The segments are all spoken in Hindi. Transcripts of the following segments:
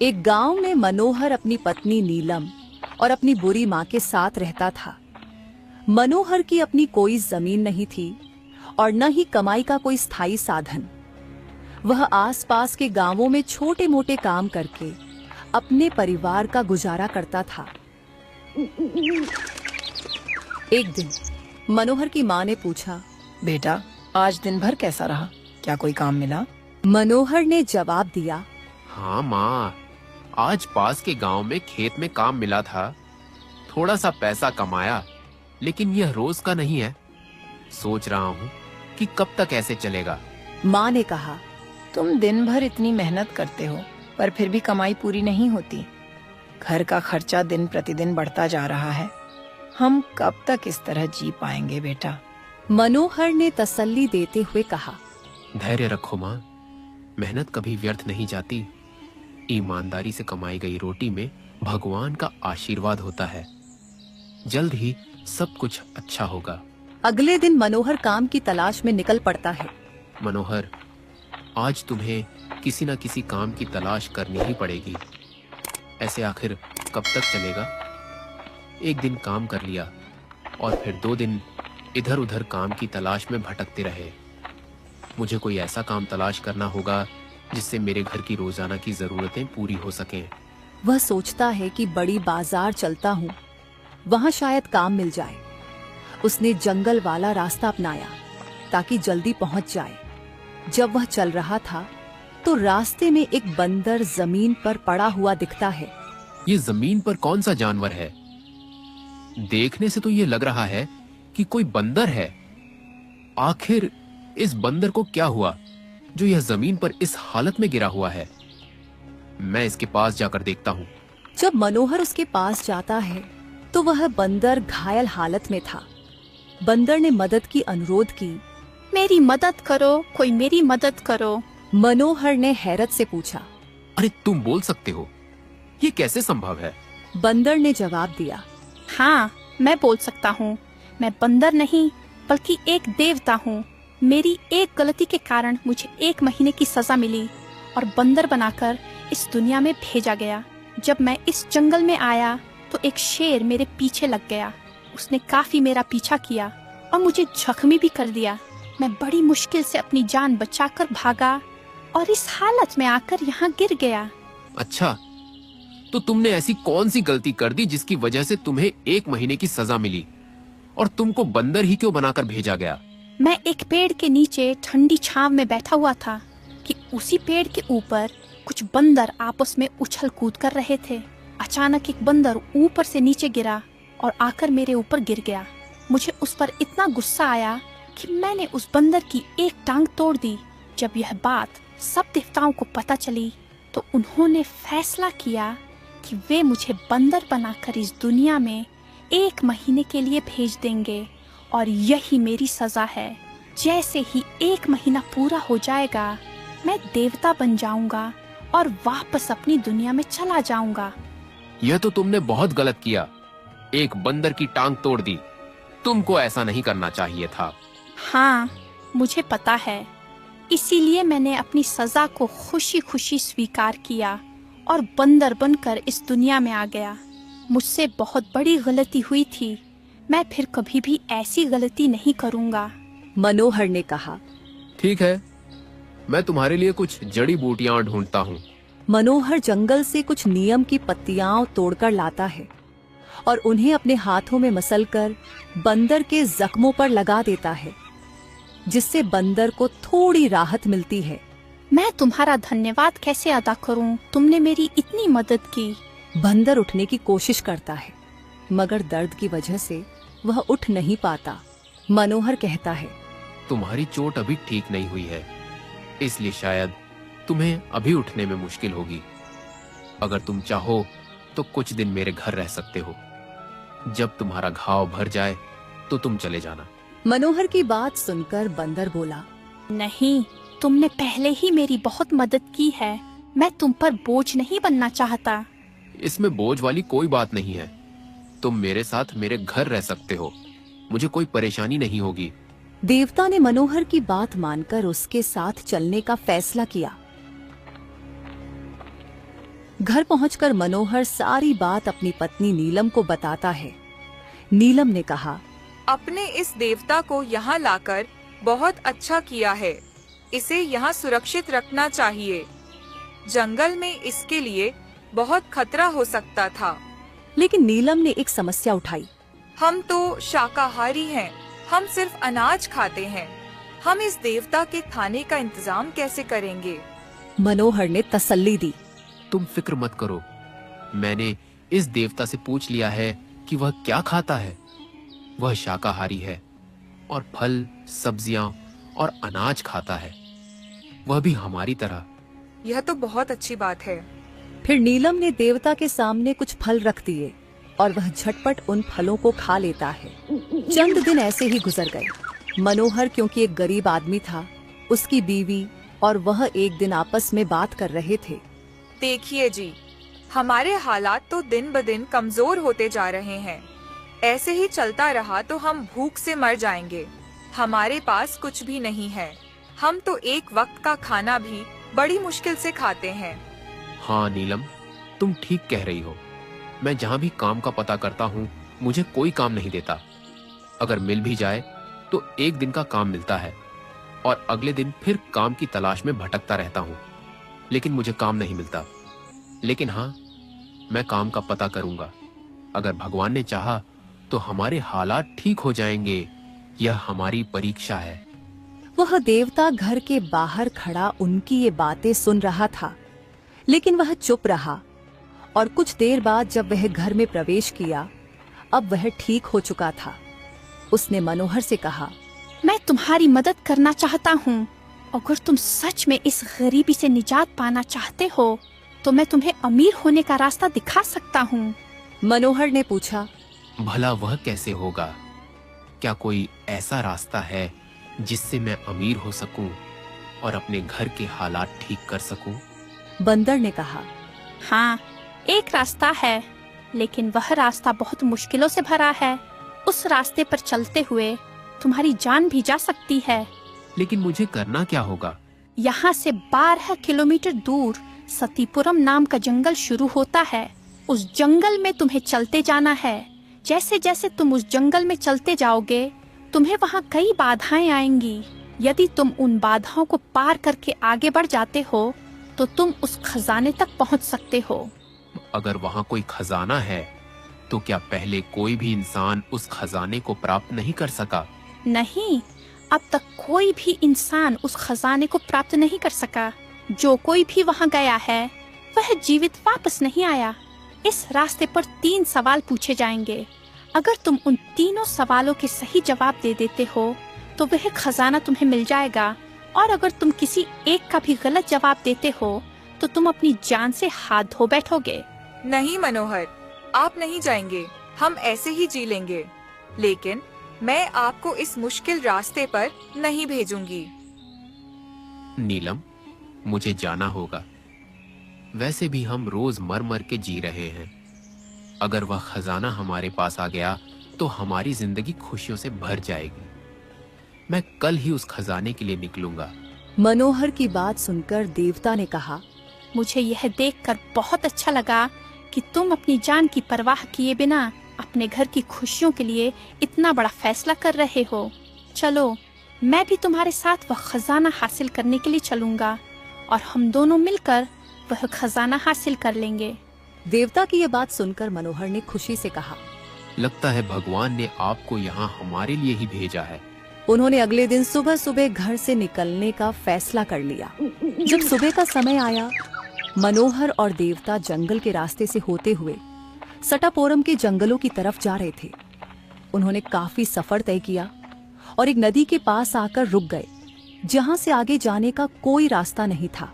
एक गांव में मनोहर अपनी पत्नी नीलम और अपनी बुरी माँ के साथ रहता था। मनोहर की अपनी कोई जमीन नहीं थी और न ही कमाई का कोई स्थायी साधन। वह आसपास के गांवों में छोटे मोटे काम करके अपने परिवार का गुजारा करता था। एक दिन मनोहर की माँ ने पूछा, बेटा, आज दिन भर कैसा रहा? क्या कोई काम मिला? मनोहर ने जवाब दिया, हाँ माँ, आज पास के गांव में खेत में काम मिला था। थोड़ा सा पैसा कमाया, लेकिन यह रोज का नहीं है। सोच रहा हूँ कि कब तक ऐसे चलेगा। माँ ने कहा, तुम दिन भर इतनी मेहनत करते हो पर फिर भी कमाई पूरी नहीं होती। घर का खर्चा दिन प्रतिदिन बढ़ता जा रहा है। हम कब तक इस तरह जी पाएंगे बेटा? मनोहर ने तसल्ली देते हुए कहा, धैर्य रखो माँ, मेहनत कभी व्यर्थ नहीं जाती। ईमानदारी से कमाई गई रोटी में भगवान का आशीर्वाद होता है। जल्द ही सब कुछ अच्छा होगा। अगले दिन मनोहर काम की तलाश में निकल पड़ता है। मनोहर, आज तुम्हें किसी न किसी काम की तलाश करनी ही पड़ेगी। ऐसे आखिर कब तक चलेगा? एक दिन काम कर लिया और फिर 2 दिन इधर उधर काम की तलाश में भटकते रहे। मुझे कोई ऐसा काम तलाश करना होगा जिससे मेरे घर की रोजाना की जरूरतें पूरी हो सकें। वह सोचता है कि बड़ी बाजार चलता हूँ, वहाँ शायद काम मिल जाए। उसने जंगल वाला रास्ता अपनाया ताकि जल्दी पहुँच जाए। जब वह चल रहा था तो रास्ते में एक बंदर जमीन पर पड़ा हुआ दिखता है। ये जमीन पर कौन सा जानवर है? देखने से तो ये लग रहा है कि कोई बंदर है। आखिर इस बंदर को क्या हुआ जो यह जमीन पर इस हालत में गिरा हुआ है? मैं इसके पास जाकर देखता हूँ। जब मनोहर उसके पास जाता है तो वह बंदर घायल हालत में था। बंदर ने मदद की अनुरोध की, मेरी मदद करो, कोई मेरी मदद करो। मनोहर ने हैरत से पूछा, अरे तुम बोल सकते हो? ये कैसे संभव है? बंदर ने जवाब दिया, हाँ, मैं बोल सकता हूँ। मैं बंदर नहीं बल्कि एक देवता हूँ। मेरी एक गलती के कारण मुझे 1 महीने की सजा मिली और बंदर बनाकर इस दुनिया में भेजा गया। जब मैं इस जंगल में आया तो एक शेर मेरे पीछे लग गया। उसने काफी मेरा पीछा किया और मुझे जख्मी भी कर दिया। मैं बड़ी मुश्किल से अपनी जान बचाकर भागा और इस हालत में आकर यहाँ गिर गया। अच्छा, तो तुमने ऐसी कौन सी गलती कर दी जिसकी वजह से तुम्हें 1 महीने की सजा मिली और तुमको बंदर ही क्यों बनाकर भेजा गया? मैं एक पेड़ के नीचे ठंडी छांव में बैठा हुआ था कि उसी पेड़ के ऊपर कुछ बंदर आपस में उछल कूद कर रहे थे। अचानक एक बंदर ऊपर से नीचे गिरा और आकर मेरे ऊपर गिर गया। मुझे उस पर इतना गुस्सा आया कि मैंने उस बंदर की एक टांग तोड़ दी। जब यह बात सब देवताओं को पता चली तो उन्होंने फैसला किया कि वे मुझे बंदर बनाकर इस दुनिया में 1 महीने के लिए भेज देंगे और यही मेरी सजा है। जैसे ही 1 महीना पूरा हो जाएगा मैं देवता बन जाऊंगा और वापस अपनी दुनिया में चला जाऊंगा। यह तो तुमने बहुत गलत किया। एक बंदर की टांग तोड़ दी। तुमको ऐसा नहीं करना चाहिए था। हाँ, मुझे पता है। इसीलिए मैंने अपनी सजा को खुशी खुशी स्वीकार किया और बंदर बनकर इस दुनिया में आ गया। मुझसे बहुत बड़ी गलती हुई थी। मैं फिर कभी भी ऐसी गलती नहीं करूँगा। मनोहर ने कहा, ठीक है, मैं तुम्हारे लिए कुछ जड़ी बूटियां ढूंढता हूँ। मनोहर जंगल से कुछ नीम की पत्तियां तोड़कर लाता है और उन्हें अपने हाथों में मसलकर बंदर के जख्मों पर लगा देता है, जिससे बंदर को थोड़ी राहत मिलती है। मैं तुम्हारा धन्यवाद कैसे अदा करूं? तुमने मेरी इतनी मदद की। बंदर उठने की कोशिश करता है मगर दर्द की वजह से वह उठ नहीं पाता। मनोहर कहता है, तुम्हारी चोट अभी ठीक नहीं हुई है, इसलिए शायद तुम्हें अभी उठने में मुश्किल होगी। अगर तुम चाहो तो कुछ दिन मेरे घर रह सकते हो। जब तुम्हारा घाव भर जाए तो तुम चले जाना। मनोहर की बात सुनकर बंदर बोला, नहीं, तुमने पहले ही मेरी बहुत मदद की है। मैं तुम पर बोझ नहीं बनना चाहता। इसमें बोझ वाली कोई बात नहीं है। तुम मेरे साथ मेरे घर रह सकते हो। मुझे कोई परेशानी नहीं होगी। देवता ने मनोहर की बात मानकर उसके साथ चलने का फैसला किया। घर पहुंचकर मनोहर सारी बात अपनी पत्नी नीलम को बताता है। नीलम ने कहा, अपने इस देवता को यहाँ लाकर बहुत अच्छा किया है। इसे यहाँ सुरक्षित रखना चाहिए। जंगल में इसके लिए बहुत खतरा हो सकता था। लेकिन नीलम ने एक समस्या उठाई। हम तो शाकाहारी हैं, हम सिर्फ अनाज खाते हैं। हम इस देवता के खाने का इंतजाम कैसे करेंगे? मनोहर ने तसल्ली दी। तुम फिक्र मत करो, मैंने इस देवता से पूछ लिया है कि वह क्या खाता है। वह शाकाहारी है और फल, सब्जियां और अनाज खाता है, वह भी हमारी तरह। यह तो बहुत अच्छी बात है। फिर नीलम ने देवता के सामने कुछ फल रख दिए और वह झटपट उन फलों को खा लेता है। चंद दिन ऐसे ही गुजर गए। मनोहर क्योंकि एक गरीब आदमी था, उसकी बीवी और वह एक दिन आपस में बात कर रहे थे। देखिए जी, हमारे हालात तो दिन ब दिन कमजोर होते जा रहे हैं। ऐसे ही चलता रहा तो हम भूख से मर जाएंगे। हमारे पास कुछ भी नहीं है। हम तो एक वक्त का खाना भी बड़ी मुश्किल से खाते हैं। हाँ नीलम, तुम ठीक कह रही हो। मैं जहाँ भी काम का पता करता हूँ, मुझे कोई काम नहीं देता। अगर मिल भी जाए तो एक दिन का काम मिलता है और अगले दिन फिर काम की तलाश में भटकता रहता हूँ, लेकिन मुझे काम नहीं मिलता। लेकिन हाँ, मैं काम का पता करूंगा। अगर भगवान ने चाहा तो हमारे हालात ठीक हो जाएंगे। यह हमारी परीक्षा है। वह देवता घर के बाहर खड़ा उनकी ये बातें सुन रहा था, लेकिन वह चुप रहा। और कुछ देर बाद जब वह घर में प्रवेश किया, अब वह ठीक हो चुका था। उसने मनोहर से कहा, मैं तुम्हारी मदद करना चाहता हूँ। अगर तुम सच में इस गरीबी से निजात पाना चाहते हो तो मैं तुम्हें अमीर होने का रास्ता दिखा सकता हूँ। मनोहर ने पूछा, भला वह कैसे होगा? क्या कोई ऐसा रास्ता है जिससे मैं अमीर हो सकूं और अपने घर के हालात ठीक कर सकूं? बंदर ने कहा, हाँ, एक रास्ता है, लेकिन वह रास्ता बहुत मुश्किलों से भरा है। उस रास्ते पर चलते हुए तुम्हारी जान भी जा सकती है। लेकिन मुझे करना क्या होगा? यहाँ से 12 किलोमीटर दूर सतीपुरम नाम का जंगल शुरू होता है। उस जंगल में तुम्हें चलते जाना है। जैसे जैसे तुम उस जंगल में चलते जाओगे, तुम्हें वहाँ कई बाधाएं आएंगी। यदि तुम उन बाधाओं को पार करके आगे बढ़ जाते हो तो तुम उस खजाने तक पहुँच सकते हो। अगर वहाँ कोई खजाना है तो क्या पहले कोई भी इंसान उस खजाने को प्राप्त नहीं कर सका? नहीं, अब तक कोई भी इंसान उस खजाने को प्राप्त नहीं कर सका। जो कोई भी वहाँ गया है वह जीवित वापस नहीं आया। इस रास्ते पर 3 सवाल पूछे जाएंगे। अगर तुम उन तीनों सवालों के सही जवाब दे देते हो तो वह खजाना तुम्हें मिल जाएगा, और अगर तुम किसी एक का भी गलत जवाब देते हो तो तुम अपनी जान से हाथ धो बैठोगे। नहीं मनोहर, आप नहीं जाएंगे। हम ऐसे ही जी लेंगे। लेकिन मैं आपको इस मुश्किल रास्ते पर नहीं भेजूंगी। नीलम, मुझे जाना होगा। वैसे भी हम रोज मर मर के जी रहे हैं। अगर वह खजाना हमारे पास आ गया तो हमारी जिंदगी खुशियों से भर जाएगी। मैं कल ही उस खजाने के लिए निकलूंगा। मनोहर की बात सुनकर देवता ने कहा, मुझे यह देखकर बहुत अच्छा लगा कि तुम अपनी जान की परवाह किए बिना अपने घर की खुशियों के लिए इतना बड़ा फैसला कर रहे हो। चलो, मैं भी तुम्हारे साथ वह खजाना हासिल करने के लिए चलूंगा और हम दोनों मिलकर वह खजाना हासिल कर लेंगे। देवता की यह बात सुनकर मनोहर ने खुशी से कहा, लगता है भगवान ने आपको यहाँ हमारे लिए ही भेजा है। उन्होंने अगले दिन सुबह सुबह घर से निकलने का फैसला कर लिया। जब सुबह का समय आया, मनोहर और देवता जंगल के रास्ते से होते हुए सटापोरम के जंगलों की तरफ जा रहे थे। उन्होंने काफी सफर तय किया और एक नदी के पास आकर रुक गए, जहां से आगे जाने का कोई रास्ता नहीं था।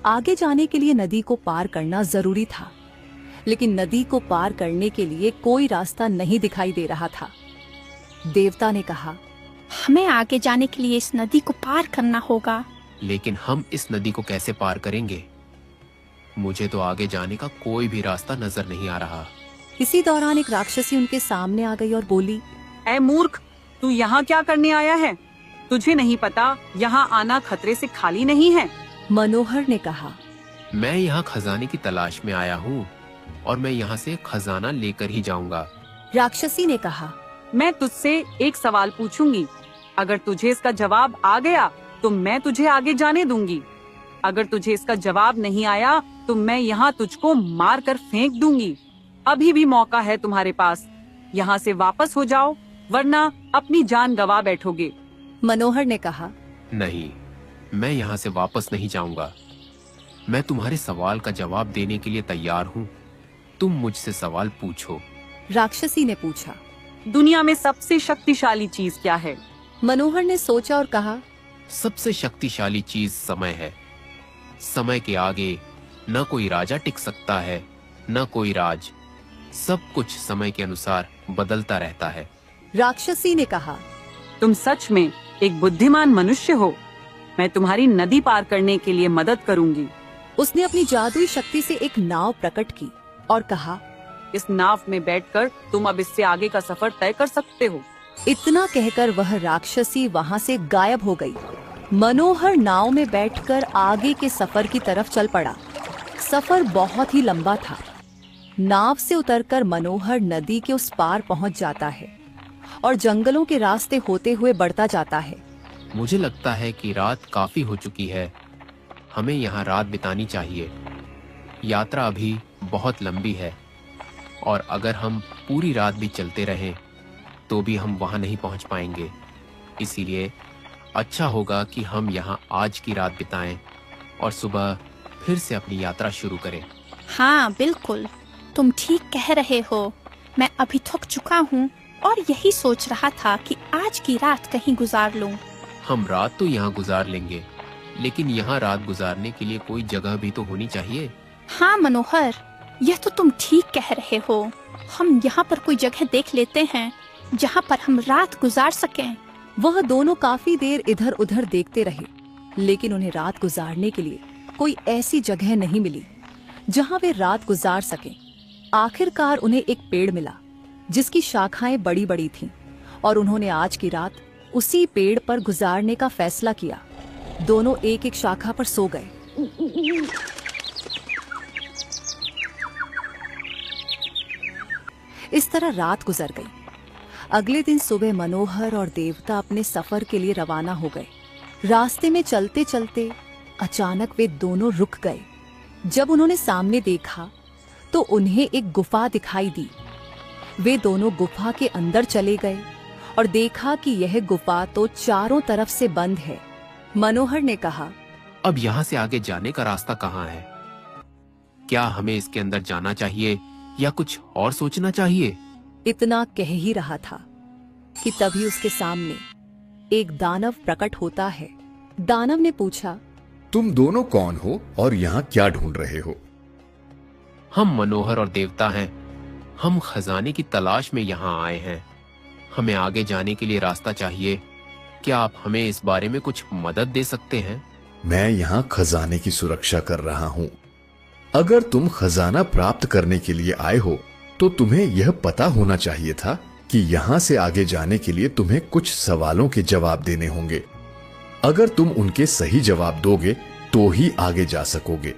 आगे जाने के लिए नदी को पार करना जरूरी था, लेकिन नदी को पार करने के लिए कोई रास्ता नहीं दिखाई दे रहा था। देवता ने कहा, हमें आगे जाने के लिए इस नदी को पार करना होगा। लेकिन हम इस नदी को कैसे पार करेंगे? मुझे तो आगे जाने का कोई भी रास्ता नजर नहीं आ रहा। इसी दौरान एक राक्षसी उनके सामने आ गई और बोली, ऐ मूर्ख, तू यहाँ क्या करने आया है? तुझे नहीं पता यहाँ आना खतरे से खाली नहीं है? मनोहर ने कहा, मैं यहाँ खजाने की तलाश में आया हूँ और मैं यहाँ से खजाना लेकर ही जाऊंगा। राक्षसी ने कहा, मैं तुझसे एक सवाल पूछूंगी। अगर तुझे इसका जवाब आ गया तो मैं तुझे आगे जाने दूंगी। अगर तुझे इसका जवाब नहीं आया तो मैं यहाँ तुझको मार कर फेंक दूंगी। अभी भी मौका है तुम्हारे पास, यहाँ से वापस हो जाओ वरना अपनी जान गवा बैठोगे। मनोहर ने कहा, नहीं, मैं यहाँ से वापस नहीं जाऊंगा। मैं तुम्हारे सवाल का जवाब देने के लिए तैयार हूँ। तुम मुझसे सवाल पूछो। राक्षसी ने पूछा। दुनिया में सबसे शक्तिशाली चीज क्या है? मनोहर ने सोचा और कहा, सबसे शक्तिशाली चीज समय है। समय के आगे न कोई राजा टिक सकता है, न कोई राज। सब कुछ समय के अनुसार बदलता रहता है। राक्षसी ने कहा, तुम सच में एक बुद्धिमान मनुष्य हो। मैं तुम्हारी नदी पार करने के लिए मदद करूंगी। उसने अपनी जादुई शक्ति से एक नाव प्रकट की और कहा, इस नाव में बैठकर तुम अब इससे आगे का सफर तय कर सकते हो। इतना कहकर वह राक्षसी वहां से गायब हो गई। मनोहर नाव में बैठकर आगे के सफर की तरफ चल पड़ा। सफर बहुत ही लंबा था। नाव से उतरकर मनोहर नदी के उस पार पहुंच जाता है और जंगलों के रास्ते होते हुए बढ़ता जाता है। मुझे लगता है कि रात काफी हो चुकी है। हमें यहाँ रात बितानी चाहिए। यात्रा अभी बहुत लंबी है और अगर हम पूरी रात भी चलते रहें तो भी हम वहाँ नहीं पहुँच पाएंगे। इसीलिए अच्छा होगा कि हम यहाँ आज की रात बिताएं और सुबह फिर से अपनी यात्रा शुरू करें। हाँ बिल्कुल, तुम ठीक कह रहे हो। मैं अभी थक चुका हूँ और यही सोच रहा था कि आज की रात कहीं गुजार लूं। हम रात तो यहाँ गुजार लेंगे, लेकिन यहाँ रात गुजारने के लिए कोई जगह भी तो होनी चाहिए। हाँ मनोहर, यह तो तुम ठीक कह रहे हो। हम यहाँ पर कोई जगह देख लेते हैं जहाँ पर हम रात गुजार सकें। वह दोनों काफी देर इधर उधर देखते रहे, लेकिन उन्हें रात गुजारने के लिए कोई ऐसी जगह नहीं मिली जहाँ वे रात गुजार सकें। आखिरकार उन्हें एक पेड़ मिला जिसकी शाखाएं बड़ी बड़ी थीं और उन्होंने आज की रात उसी पेड़ पर गुजारने का फैसला किया। दोनों एक एक शाखा पर सो गए। इस तरह रात गुजर गई। अगले दिन सुबह मनोहर और देवता अपने सफर के लिए रवाना हो गए। रास्ते में चलते चलते अचानक वे दोनों रुक गए। जब उन्होंने सामने देखा तो उन्हें एक गुफा दिखाई दी। वे दोनों गुफा के अंदर चले गए और देखा कि यह गुफा तो चारों तरफ से बंद है। मनोहर ने कहा, अब यहाँ से आगे जाने का रास्ता कहाँ है? क्या हमें इसके अंदर जाना चाहिए या कुछ और सोचना चाहिए? इतना कह ही रहा था कि तभी उसके सामने एक दानव प्रकट होता है। दानव ने पूछा, तुम दोनों कौन हो और यहाँ क्या ढूंढ रहे हो? हम मनोहर और देवता हैं। हम खजाने की तलाश में यहाँ आए हैं। हमें आगे जाने के लिए रास्ता चाहिए। क्या आप हमें इस बारे में कुछ मदद दे सकते हैं? मैं यहाँ खजाने की सुरक्षा कर रहा हूँ। अगर तुम खजाना प्राप्त करने के लिए आए हो तो तुम्हें यह पता होना चाहिए था कि यहाँ से आगे जाने के लिए तुम्हें कुछ सवालों के जवाब देने होंगे। अगर तुम उनके सही जवाब दोगे तो ही आगे जा सकोगे,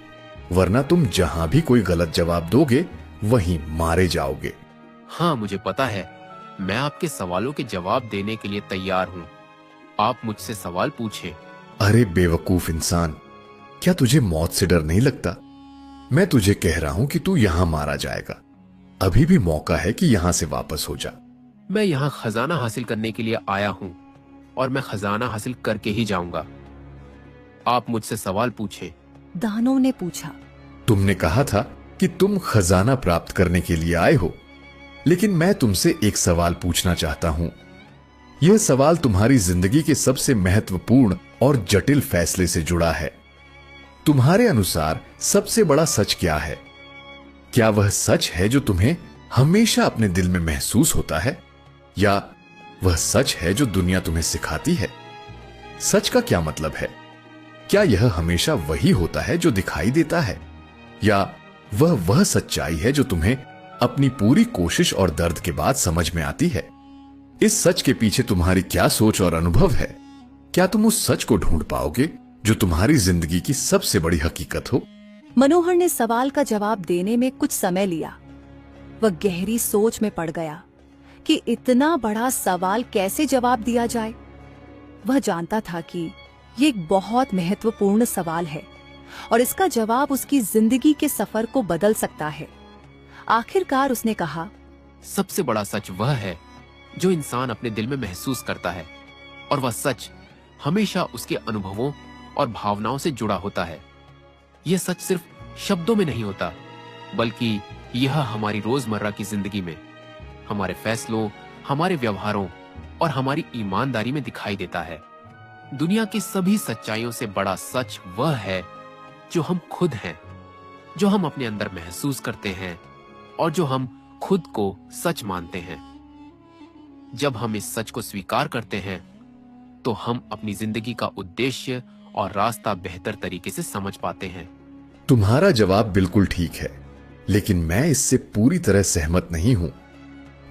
वरना तुम जहां भी कोई गलत जवाब दोगे वहीं मारे जाओगे। हाँ, मुझे पता है। मैं आपके सवालों के जवाब देने के लिए तैयार हूँ। आप मुझसे सवाल पूछें। अरे बेवकूफ इंसान, क्या तुझे मौत से डर नहीं लगता? मैं तुझे कह रहा हूं कि तू यहां मारा जाएगा। अभी भी मौका है कि यहां से वापस हो जा। मैं यहाँ खजाना हासिल करने के लिए आया हूँ और मैं खजाना हासिल करके ही जाऊंगा। आप मुझसे सवाल पूछे। दानव ने पूछा, तुमने कहा था कि तुम खजाना प्राप्त करने के लिए आए हो, लेकिन मैं तुमसे एक सवाल पूछना चाहता हूं। यह सवाल तुम्हारी जिंदगी के सबसे महत्वपूर्ण और जटिल फैसले से जुड़ा है। तुम्हारे अनुसार सबसे बड़ा सच क्या है? क्या वह सच है जो तुम्हें हमेशा अपने दिल में महसूस होता है, या वह सच है जो दुनिया तुम्हें सिखाती है? सच का क्या मतलब है? क्या यह हमेशा वही होता है जो दिखाई देता है, या वह सच्चाई है जो तुम्हें अपनी पूरी कोशिश और दर्द के बाद समझ में आती है? इस सच के पीछे तुम्हारी क्या सोच और अनुभव है? क्या तुम उस सच को ढूंढ पाओगे जो तुम्हारी जिंदगी की सबसे बड़ी हकीकत हो? मनोहर ने सवाल का जवाब देने में कुछ समय लिया। वह गहरी सोच में पड़ गया कि इतना बड़ा सवाल कैसे जवाब दिया जाए। वह जानता था कि ये एक बहुत महत्वपूर्ण सवाल है और इसका जवाब उसकी जिंदगी के सफर को बदल सकता है। आखिरकार उसने कहा, सबसे बड़ा सच वह है जो इंसान अपने दिल में महसूस करता है, और वह सच हमेशा उसके अनुभवों और भावनाओं से जुड़ा होता है। यह सच सिर्फ शब्दों में नहीं होता, बल्कि यह हमारी रोजमर्रा की जिंदगी में, हमारे फैसलों, हमारे व्यवहारों और हमारी ईमानदारी में दिखाई देता है। दुनिया की सभी सच्चाइयों से बड़ा सच वह है जो हम खुद हैं, जो हम अपने अंदर महसूस करते हैं और जो हम खुद को सच मानते हैं। जब हम इस सच को स्वीकार करते हैं तो हम अपनी जिंदगी का उद्देश्य और रास्ता बेहतर तरीके से समझ पाते हैं। तुम्हारा जवाब बिल्कुल ठीक है, लेकिन मैं इससे पूरी तरह सहमत नहीं हूं।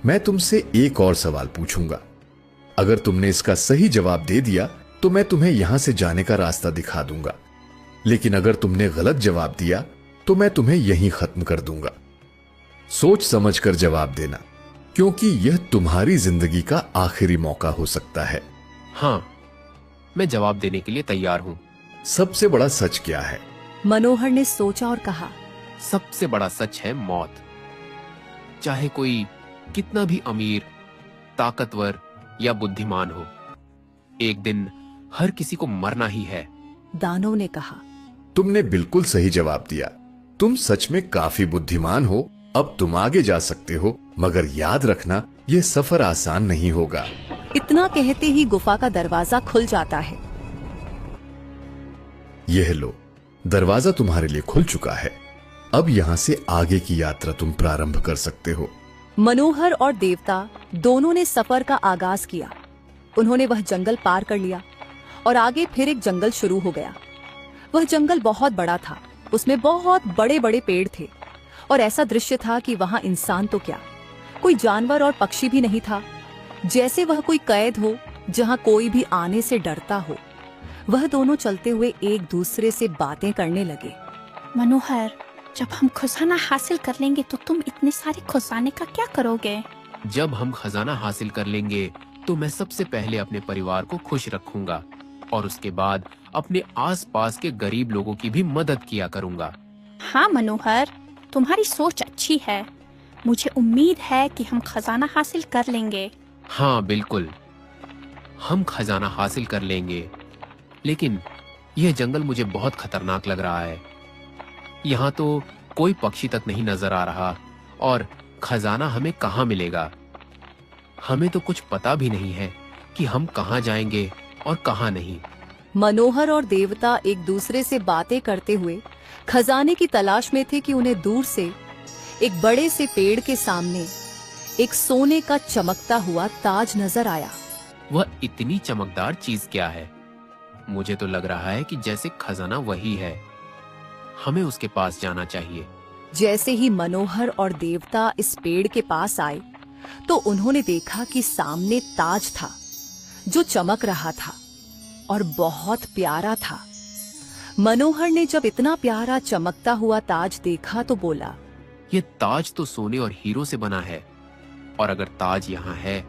मैं तुमसे एक और सवाल पूछूंगा। अगर तुमने इसका सही जवाब दे दिया तो मैं तुम्हें यहां से जाने का रास्ता दिखा दूंगा, लेकिन अगर तुमने गलत जवाब दिया तो मैं तुम्हें यहीं खत्म कर दूंगा। सोच समझकर जवाब देना, क्योंकि यह तुम्हारी जिंदगी का आखिरी मौका हो सकता है। हाँ, मैं जवाब देने के लिए तैयार हूँ। सबसे बड़ा सच क्या है? मनोहर ने सोचा और कहा, सबसे बड़ा सच है मौत। चाहे कोई कितना भी अमीर, ताकतवर या बुद्धिमान हो, एक दिन हर किसी को मरना ही है। दानव ने कहा, तुमने बिल्कुल सही जवाब दिया। तुम सच में काफी बुद्धिमान हो। अब तुम आगे जा सकते हो, मगर याद रखना यह सफर आसान नहीं होगा। इतना कहते ही गुफा का दरवाजा खुल जाता है। यह लो, दरवाजा तुम्हारे लिए खुल चुका है। अब यहाँ से आगे की यात्रा तुम प्रारंभ कर सकते हो। मनोहर और देवता दोनों ने सफर का आगाज किया। उन्होंने वह जंगल पार कर लिया और आगे फिर एक जंगल शुरू हो गया। वह जंगल बहुत बड़ा था, उसमें बहुत बड़े बड़े पेड़ थे और ऐसा दृश्य था कि वहां इंसान तो क्या, कोई जानवर और पक्षी भी नहीं था। जैसे वह कोई कैद हो जहां कोई भी आने से डरता हो। वह दोनों चलते हुए एक दूसरे से बातें करने लगे। मनोहर, जब हम खजाना हासिल कर लेंगे तो तुम इतने सारे खजाने का क्या करोगे? जब हम खजाना हासिल कर लेंगे तो मैं सबसे पहले अपने परिवार को खुश रखूंगा और उसके बाद अपने आसपास के गरीब लोगों की भी मदद किया करूंगा। हाँ मनोहर, तुम्हारी सोच अच्छी है। मुझे उम्मीद है कि हम खजाना हासिल कर लेंगे। हाँ बिल्कुल, हम खजाना हासिल कर लेंगे, लेकिन यह जंगल मुझे बहुत खतरनाक लग रहा है। यहाँ तो कोई पक्षी तक नहीं नजर आ रहा और खजाना हमें कहाँ मिलेगा? हमें तो कुछ पता भी नहीं है कि हम कहाँ जाएंगे और कहाँ नहीं। मनोहर और देवता एक दूसरे से बातें करते हुए खजाने की तलाश में थे कि उन्हें दूर से एक बड़े से पेड़ के सामने एक सोने का चमकता हुआ ताज नजर आया। वह इतनी चमकदार चीज क्या है? मुझे तो लग रहा है कि जैसे खजाना वही है। हमें उसके पास जाना चाहिए। जैसे ही मनोहर और देवता इस पेड़ के पास आए तो उन्होंने देखा कि सामने ताज था जो चमक रहा था और बहुत प्यारा था। मनोहर ने जब इतना प्यारा चमकता हुआ ताज देखा तो बोला, यह ताज तो सोने और हीरो से बना है, और अगर ताज यहाँ है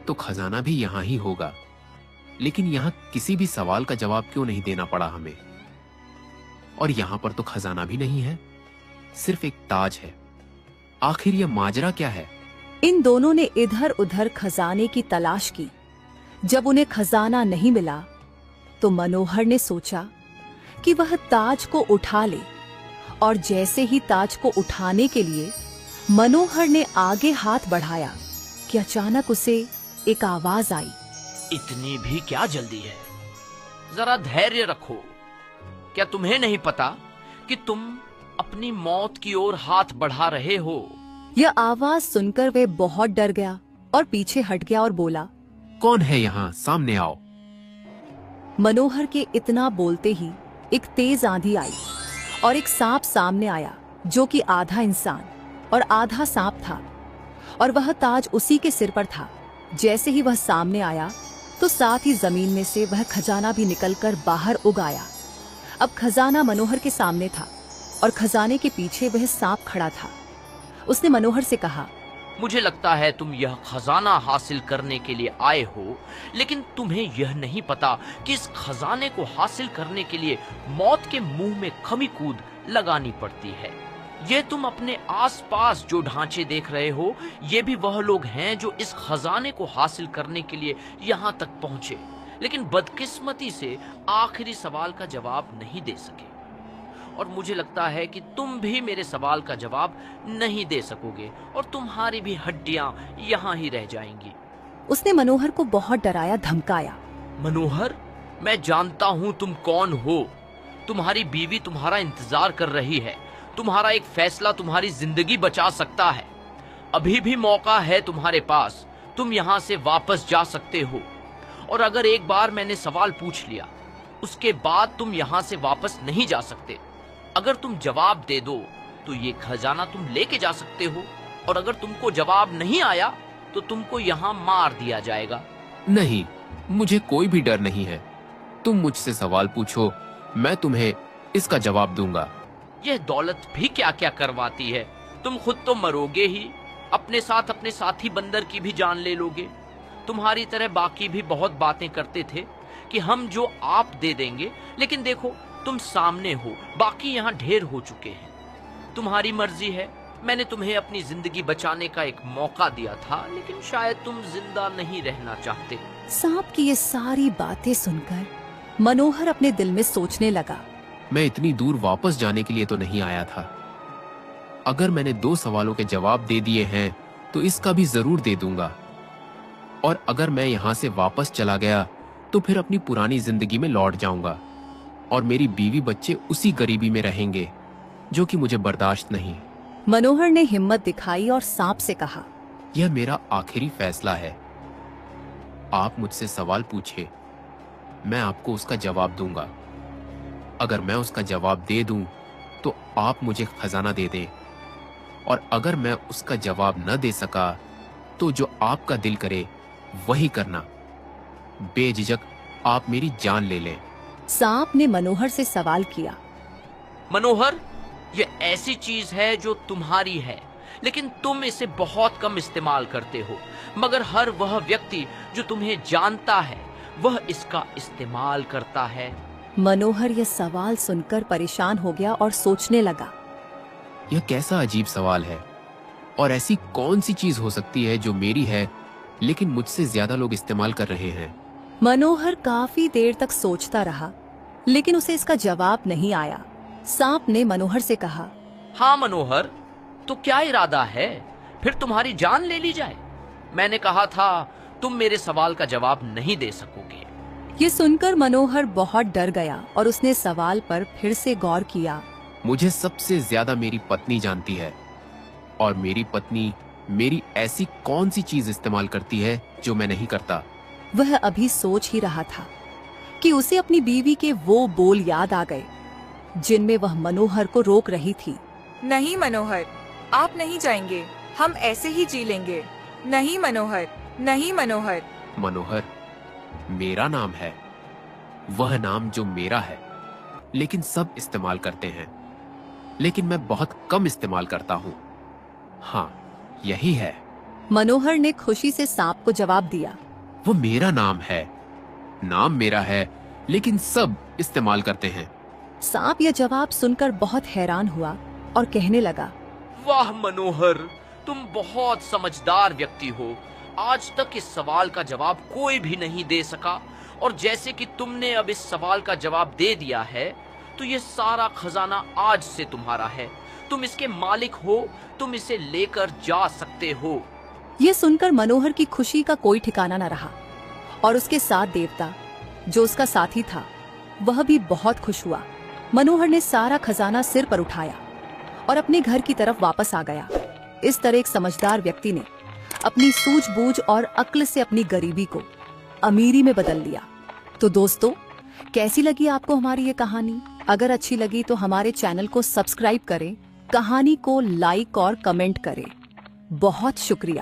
तो खजाना भी यहाँ ही होगा। लेकिन यहाँ किसी भी सवाल का जवाब क्यों नहीं देना पड़ा हमें? और यहाँ पर तो खजाना भी नहीं है, सिर्फ एक ताज है। आखिर यह माजरा क्या है? इन दोनों ने इधर उधर खजाने की तलाश की। जब उन्हें खजाना नहीं मिला तो मनोहर ने सोचा कि वह ताज को उठा ले, और जैसे ही ताज को उठाने के लिए मनोहर ने आगे हाथ बढ़ाया कि अचानक उसे एक आवाज आई। इतनी भी क्या जल्दी है? जरा धैर्य रखो। क्या तुम्हें नहीं पता कि तुम अपनी मौत की ओर हाथ बढ़ा रहे हो? यह आवाज सुनकर वे बहुत डर गया और पीछे हट गया और बोला, कौन है यहाँ? सामने आओ। मनोहर के इतना बोलते ही एक तेज आंधी आई और एक सांप सामने आया जो कि आधा इंसान और आधा सांप था, और वह ताज उसी के सिर पर था। जैसे ही वह सामने आया तो साथ ही जमीन में से वह खजाना भी निकलकर बाहर उग आया। अब खजाना मनोहर के सामने था और खजाने के पीछे वह सांप खड़ा था। उसने मनोहर से कहा, मुझे लगता है तुम यह खजाना हासिल करने के लिए आए हो, लेकिन तुम्हें यह नहीं पता कि इस खजाने को हासिल करने के लिए मौत के मुंह में खमी कूद लगानी पड़ती है। ये तुम अपने आसपास जो ढांचे देख रहे हो, ये भी वह लोग हैं जो इस खजाने को हासिल करने के लिए यहाँ तक पहुंचे, लेकिन बदकिस्मती से आखिरी सवाल का जवाब नहीं दे सके। और मुझे लगता है कि तुम भी मेरे सवाल का जवाब नहीं दे सकोगे और तुम्हारी भी हड्डियां यहाँ ही रह जाएंगी। उसने मनोहर को बहुत डराया धमकाया। मनोहर, मैं जानता हूँ तुम कौन हो। तुम्हारी बीवी तुम्हारा इंतजार कर रही है। तुम्हारा एक फैसला तुम्हारी जिंदगी बचा सकता है। अभी भी मौका है तुम्हारे पास। तुम यहाँ से वापस जा सकते हो। और अगर एक बार मैंने सवाल पूछ लिया, उसके बाद तुम यहाँ से वापस नहीं जा सकते। अगर तुम जवाब दे दो तो ये खजाना तुम लेके जा सकते हो, और अगर तुमको जवाब नहीं आया तो तुमको यहाँ मार दिया जाएगा। नहीं, मुझे कोई भी डर नहीं है। तुम मुझसे सवाल पूछो, मैं तुम्हें इसका जवाब दूंगा। यह दौलत भी क्या क्या करवाती है। तुम खुद तो मरोगे ही, अपने साथ अपने साथी बंदर की भी जान ले लोगे। तुम्हारी तरह बाकी भी बहुत बातें करते थे कि हम जो आप दे देंगे, लेकिन देखो तुम सामने हो, बाकी यहाँ ढेर हो चुके हैं। तुम्हारी मर्जी है। मैंने तुम्हें अपनी जिंदगी बचाने का एक मौका दिया था, लेकिन शायद तुम जिंदा नहीं रहना चाहते। सांप की ये सारी बातें सुनकर मनोहर अपने दिल में सोचने लगा, मैं इतनी दूर वापस जाने के लिए तो नहीं आया था। अगर मैंने 2 सवालों के जवाब दे दिए हैं तो इसका भी जरूर दे दूंगा। और अगर मैं यहाँ से वापस चला गया तो फिर अपनी पुरानी जिंदगी में लौट जाऊंगा और मेरी बीवी बच्चे उसी गरीबी में रहेंगे जो कि मुझे बर्दाश्त नहीं। मनोहर ने हिम्मत दिखाई और सांप से कहा, यह मेरा आखिरी फैसला है। आप मुझसे सवाल पूछिए, मैं आपको उसका जवाब दूंगा। अगर मैं उसका जवाब दे दूं तो आप मुझे खजाना दे दें, और अगर मैं उसका जवाब न दे सका तो जो आपका दिल करे वही करना। बेझिझक आप मेरी जान ले लें। सांप ने मनोहर से सवाल किया, मनोहर, यह ऐसी चीज है जो तुम्हारी है, लेकिन तुम इसे बहुत कम इस्तेमाल करते हो। मगर हर वह व्यक्ति जो तुम्हें जानता है वह इसका इस्तेमाल करता है। मनोहर यह सवाल सुनकर परेशान हो गया और सोचने लगा, यह कैसा अजीब सवाल है, और ऐसी कौन सी चीज हो सकती है जो मेरी है लेकिन मुझसे ज्यादा लोग इस्तेमाल कर रहे हैं। मनोहर काफी देर तक सोचता रहा, लेकिन उसे इसका जवाब नहीं आया। सांप ने मनोहर से कहा, हाँ मनोहर, तो क्या इरादा है? फिर तुम्हारी जान ले ली जाए। मैंने कहा था तुम मेरे सवाल का जवाब नहीं दे सकोगे। ये सुनकर मनोहर बहुत डर गया और उसने सवाल पर फिर से गौर किया। मुझे सबसे ज्यादा मेरी पत्नी जानती है, और मेरी पत्नी मेरी ऐसी कौन सी चीज इस्तेमाल करती है जो मैं नहीं करता। वह अभी सोच ही रहा था कि उसे अपनी बीवी के वो बोल याद आ गए जिनमें वह मनोहर को रोक रही थी। नहीं मनोहर, आप नहीं जाएंगे, हम ऐसे ही जी लेंगे। नहीं मनोहर, नहीं मनोहर। मनोहर मेरा नाम है, वह नाम जो मेरा है, लेकिन सब इस्तेमाल करते हैं, लेकिन मैं बहुत कम इस्तेमाल करता हूँ। हाँ, यही है। मनोहर ने खुशी से सांप को जवाब दिया, वो मेरा नाम है, नाम मेरा है, लेकिन सब इस्तेमाल करते हैं। सांप यह जवाब सुनकर बहुत हैरान हुआ और कहने लगा, वाह मनोहर, तुम बहुत समझदार व्यक्ति हो। आज तक इस सवाल का जवाब कोई भी नहीं दे सका, और जैसे कि तुमने अब इस सवाल का जवाब दे दिया है, तो ये सारा खजाना आज से तुम्हारा है। तुम इसके मालिक हो, तुम इसे लेकर जा सकते हो। यह सुनकर मनोहर की खुशी का कोई ठिकाना न रहा, और उसके साथ देवता जो उसका साथी था वह भी बहुत खुश हुआ। मनोहर ने सारा खजाना सिर पर उठाया और अपने घर की तरफ वापस आ गया। इस तरह एक समझदार व्यक्ति ने अपनी सूझबूझ और अक्ल से अपनी गरीबी को अमीरी में बदल लिया। तो दोस्तों, कैसी लगी आपको हमारी ये कहानी? अगर अच्छी लगी तो हमारे चैनल को सब्सक्राइब करें, कहानी को लाइक और कमेंट करें। बहुत शुक्रिया।